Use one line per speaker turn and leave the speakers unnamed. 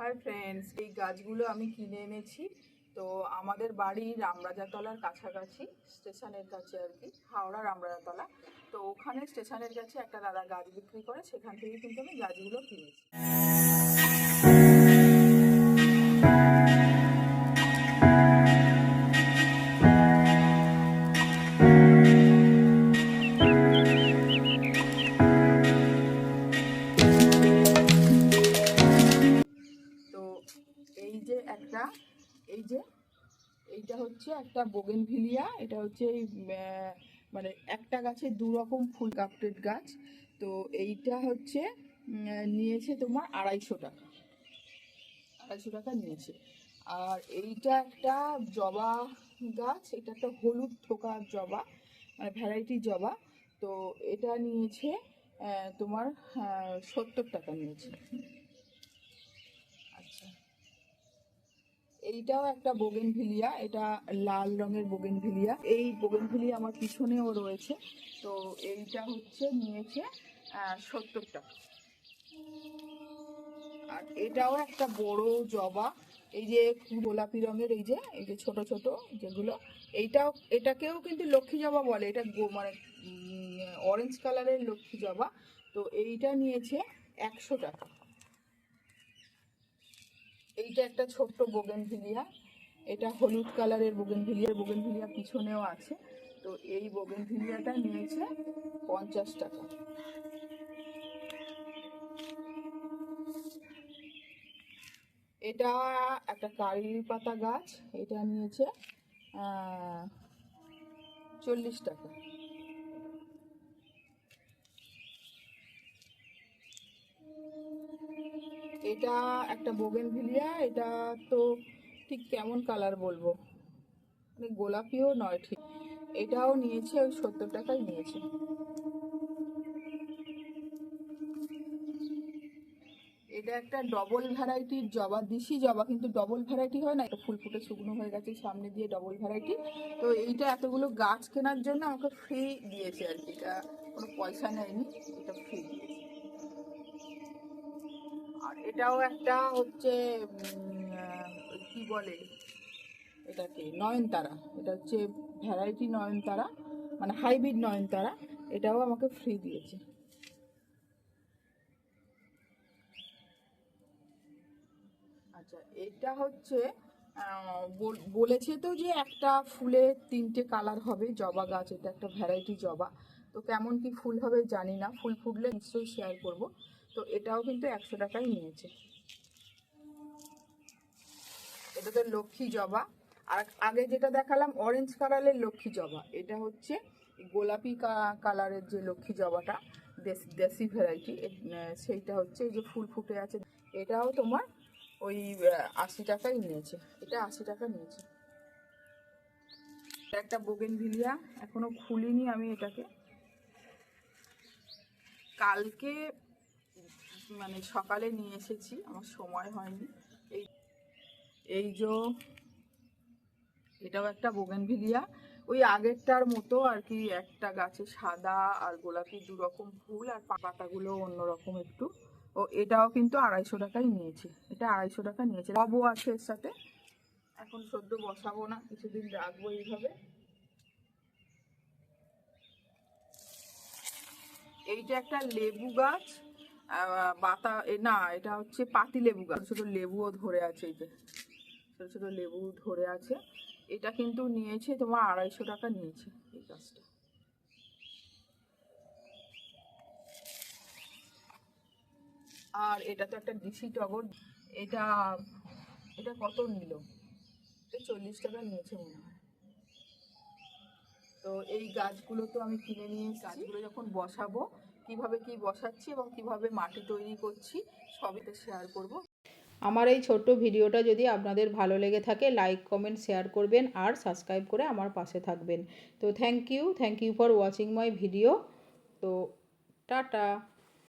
Hi friends, এই গাছগুলো আমি কিনে এনেছি। তো আমাদের বাড়ি রামরাজাতলার কাছাকাছি, স্টেশনের কাছে আর কি, হাওড়া রামরাজাতলা। তো ওখানে স্টেশনের কাছে একটা দাদা গাছ বিক্রি করে, সেখান থেকে কিন্তু আমি গাছগুলো কিনেছি। তো এই যে একটা এই যে এইটা হচ্ছে একটা বোগেনভিলিয়া। এটা হচ্ছে মানে একটা গাছে দু রকম ফুল কাপটেড গাছ। তো এইটা হচ্ছে নিয়েছে তোমার 250 টাকা। 250 টাকা নিয়েছে। আর এইটা একটা জবা গাছ, এটা একটা হলুদ থোকা জবা, মানে ভ্যারাইটি জবা। তো এটা নিয়েছে তোমার 70 টাকা নিয়েছে। আচ্ছা, এইটাও একটা বোগেনভিলিয়া, এটা লাল রঙের বোগেনভিলিয়া। এই বোগেনভিলিয়া আমার পিছনেও রয়েছে। তো এইটা হচ্ছে নিয়েছে 70 টাকা। আর এটাও একটা বড় জবা, এই যে গোলাপি রঙের, এই যে ছোট ছোট যেগুলো, এটাকেও কিন্তু লক্ষ্মী জবা বলে। এটা মানে অরেঞ্জ কালারের লক্ষ্মী জবা। তো এইটা নিয়েছে 100 টাকা। এইটা একটা ছোট্ট বোগেনভিলিয়া, এটা হলুদ কালারের বোগেনভিলিয়া পিছনেও আছে। তো এই বোগেনভিলিয়াটা নিয়েছে 50 টাকা। এটা একটা কারি পাতা গাছ, এটা নিয়েছে 40 টাকা। এটা একটা বোগেনভিলিয়া, এটা তো ঠিক কেমন কালার বলবো, মানে গোলাপিও নয় ঠিক। এটাও নিয়েছে ওই 70 টাকাই নিয়েছে। এটা একটা ডবল ভ্যারাইটির জবা, দেশি জবা, কিন্তু ডবল ভ্যারাইটি হয় না, এটা ফুল ফুটে শুকনো হয়ে গেছে সামনে দিয়ে, ডবল ভ্যারাইটি। তো এইটা এতগুলো গাছ কেনার জন্য আমাকে ফ্রি দিয়েছে আর কি, এটা কোনো পয়সা নেয়নি, এটা ফ্রি দিয়েছে। আর এটাও একটা হচ্ছে কি বলে এটাকে, নয়নতারা। এটা হচ্ছে ভ্যারাইটি নয়নতারা, মানে হাইব্রিড নয়নতারা। এটাও আমাকে ফ্রি দিয়েছে। আচ্ছা, এটা হচ্ছে বলেছে তো যে একটা ফুলে 3টে কালার হবে, জবা গাছ, এটা একটা ভ্যারাইটি জবা। তো কেমন কি ফুল হবে জানি না, ফুল ফুটলে নিশ্চয়ই শেয়ার করব। তো এটাও কিন্তু 100 টাকাই নিয়েছে। এটা তো লক্ষ্মী জবা। আর আগে যেটা দেখালাম অরেঞ্জ কালারের লক্ষ্মী জবা, এটা হচ্ছে গোলাপি কালারের যে লক্ষ্মী জবাটা, দেশি ভ্যারাইটি, সেইটা হচ্ছে এই যে ফুল ফুটে আছে। এটাও তোমার ওই 80 টাকাই নিয়েছে, এটা 80 টাকা নিয়েছে। একটা বোগেনভিলিয়া, এখনো খুলিনি আমি এটাকে, কালকে মানে সকালে নিয়ে এসেছি, আমার সময় হয়নি। এই এই যে এটাও একটা বোগেনভিলিয়া, ওই আগেরটার মতো আর কি, একটা গাছে সাদা আর গোলাপি দু রকম ফুল, আর পাতাগুলো অন্যরকম একটু। ও এটাও কিন্তু 250 টাকাই নিয়েছে, এটা 250 টাকা নিয়েছে। টবও আছে এর সাথে, এখন সদ্য বসাবো না, কিছুদিন রাখবো এইভাবে। এইটা একটা লেবু গাছ, না, এটা হচ্ছে পাতি লেবু গাছ, ছোট ছোট লেবুও ধরে আছে, এই যে ছোট ছোট লেবু ধরে আছে। এটা কিন্তু নিয়েছে তোমার 250 টাকা নিয়েছে এই গাছটা। আর এটা তো একটা দেশি টগর, এটা এটা কত নিল, 40 টাকা নিয়েছে মনে হয়। তো এই গাছগুলো তো আমি কিনে নিয়ে, গাছগুলো যখন বসাবো, কিভাবে কি বসাচ্ছি এবং কিভাবে মাটি তৈরি করছি, সবই তো শেয়ার করব।
আমার এই ছোট্ট ভিডিওটা যদি আপনাদের ভালো লেগে থাকে, লাইক কমেন্ট শেয়ার করবেন আর সাবস্ক্রাইব করে আমার পাশে থাকবেন। তো thank you for watching my video. তো টাটা।